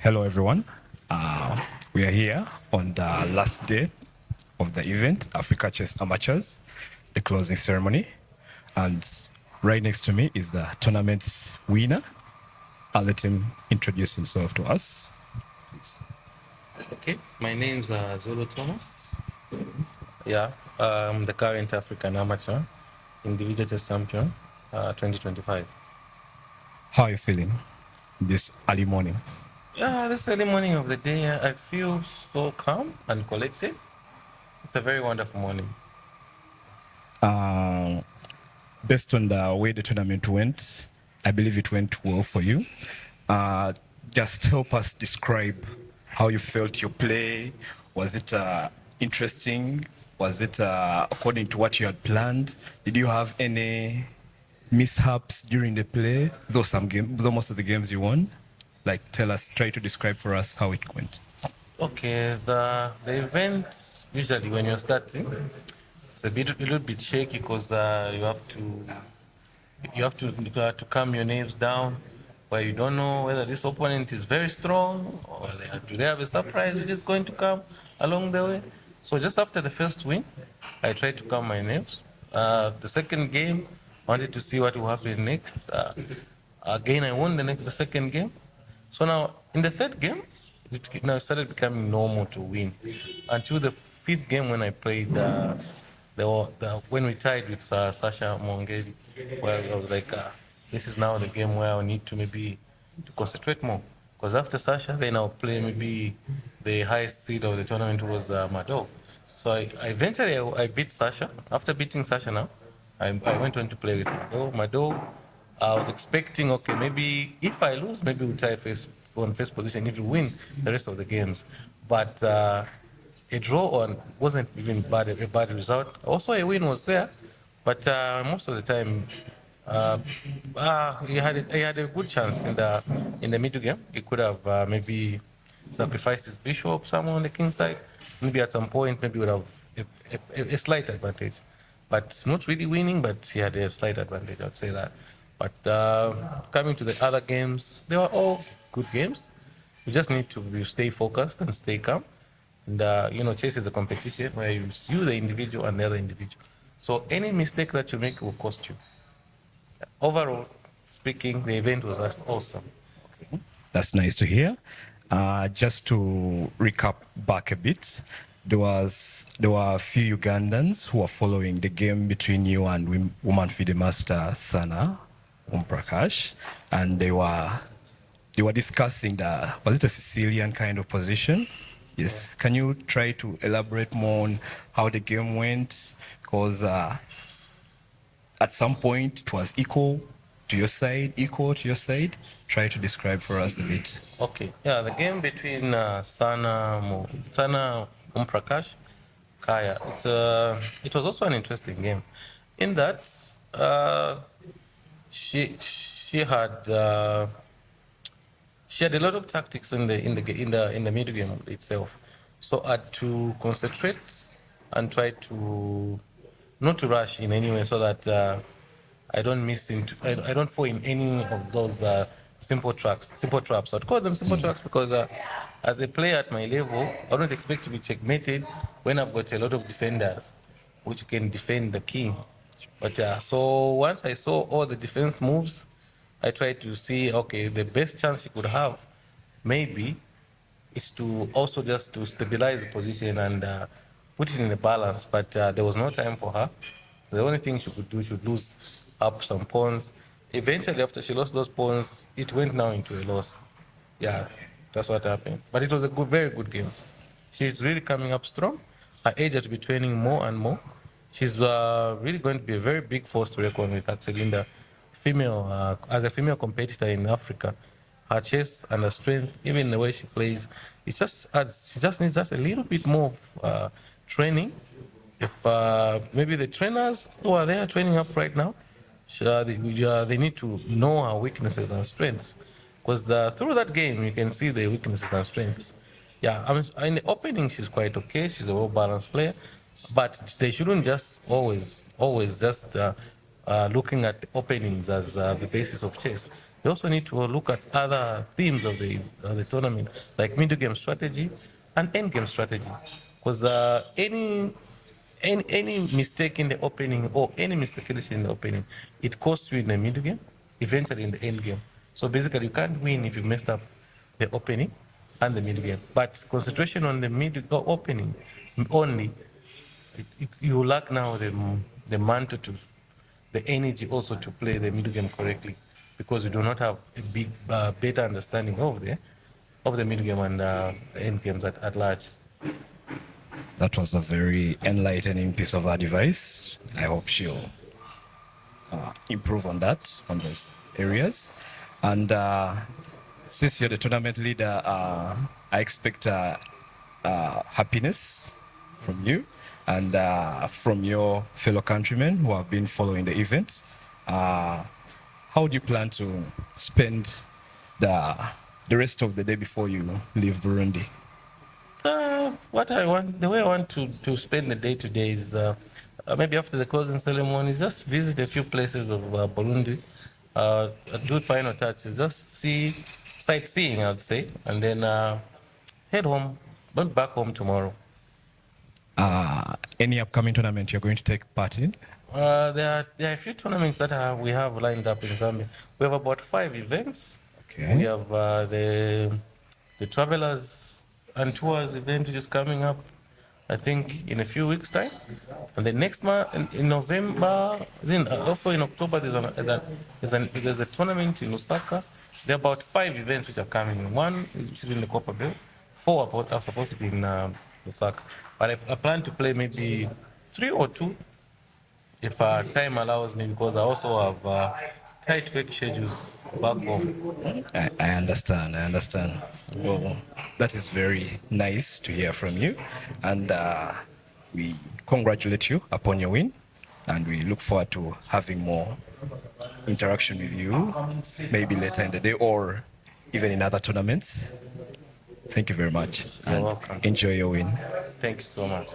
Hello, everyone. We are here on the last day of the event, Africa Chess Amateurs, the closing ceremony. And right next to me is the tournament winner. I'll let him introduce himself to us. Please. Okay, my name's Zulu Thomas. Yeah, I'm the current African amateur individual chess champion, 2025. How are you feeling this early morning? Yeah, this early morning of the day, I feel so calm and collected. It's a very wonderful morning. Based on the way the tournament went, I believe it went well for you. Just help us describe how you felt your play. Was it interesting? Was it according to what you had planned? Did you have any mishaps during the play? Though most of the games you won. Like, try to describe for us how it went. Okay, the event usually when you're starting, it's a little bit shaky because you have to calm your nerves down, where you don't know whether this opponent is very strong or do they have a surprise which is going to come along the way. So just after the first win, I tried to calm my nerves. The second game, I wanted to see what will happen next. Again, I won the second game. So now in the third game, it now started becoming normal to win until the fifth game when I played when we tied with Sasha Mongedi, where I was like, this is now the game where I need to maybe to concentrate more. Because after Sasha, then I'll play maybe the highest seed of the tournament was Madol. So I eventually I beat Sasha. After beating Sasha now, I went on to play with Madol. Madol, I was expecting, okay, maybe if I lose, maybe we'll tie first position if we win the rest of the games. But a draw on wasn't even a bad result. Also, a win was there, but most of the time, he had a good chance in the middle game. He could have maybe sacrificed his bishop somewhere on the king side. Maybe at some point, maybe would have a slight advantage, but not really winning. But he had a slight advantage, I'd say that. But coming to the other games, they were all good games. You just need to stay focused and stay calm. And chess is a competition where you the individual and the other individual. So any mistake that you make will cost you. Overall speaking, the event was just awesome. Okay. That's nice to hear. Just to recap back a bit, there were a few Ugandans who were following the game between you and woman FIDE master Sana Umprakash, and they were discussing was it a Sicilian kind of position? Yes. Can you try to elaborate more on how the game went? Because at some point it was equal to your side. Try to describe for us a bit. Okay. Yeah, the game between Sana Umprakash Kaya. It was also an interesting game, in that she had a lot of tactics in the middle game itself. So I had to concentrate and try to not to rush in any way, so that I don't I don't fall in any of those simple traps. I'd call them simple traps because as a player at my level, I don't expect to be checkmated when I've got a lot of defenders which can defend the king. But so once I saw all the defense moves, I tried to see, okay, the best chance she could have maybe is to also just to stabilize the position and put it in a balance. But there was no time for her. The only thing she could do, she would lose up some pawns. Eventually, after she lost those pawns, it went now into a loss. Yeah, that's what happened. But it was a very good game. She's really coming up strong. Her age has to be training more and more. She's really going to be a very big force to reckon with, actually, in the as a female competitor in Africa. Her chess and her strength, even the way she plays, she just needs just a little bit more of training. If maybe the trainers who are there training up right now, they need to know her weaknesses and strengths, because through that game you can see the weaknesses and strengths. Yeah, in the opening she's quite okay. She's a well balanced player, but they shouldn't just always just looking at openings as the basis of chess. You also need to look at other themes of the tournament, like middle game strategy and end game strategy. Because any mistake in the opening or any mistake in the opening, it costs you in the middle game, eventually in the end game. So basically, you can't win if you messed up the opening and the middle game. But concentration on the middle opening only, you lack now the mantle to, the energy also to play the middle game correctly, because you do not have a big, better understanding of the middle game and the end games at large. That was a very enlightening piece of advice. I hope she'll improve on that, on those areas. And since you're the tournament leader, I expect happiness from you and from your fellow countrymen who have been following the event. How do you plan to spend the rest of the day before you leave Burundi? The way I want to spend the day today is maybe after the closing ceremony, just visit a few places of Burundi, do final touches, just sightseeing, I'd say, and then head home, but back home tomorrow. Any upcoming tournament you're going to take part in? There are a few tournaments that we have lined up in Zambia. We have about 5 events. Okay. We have the Travelers and Tours event, which is coming up, I think, in a few weeks' time. And the next month, in November, then also in October, there's a tournament in Lusaka. There are about 5 events which are coming. 1 which is in the Copper Belt. 4 are supposed to be in Lusaka. But I plan to play maybe 3 or 2 if time allows me, because I also have tight work schedules back home. I understand. Well, that is very nice to hear from you. And we congratulate you upon your win. And we look forward to having more interaction with you, maybe later in the day or even in other tournaments. Thank you very much. You're welcome. Enjoy your win. Thank you so much.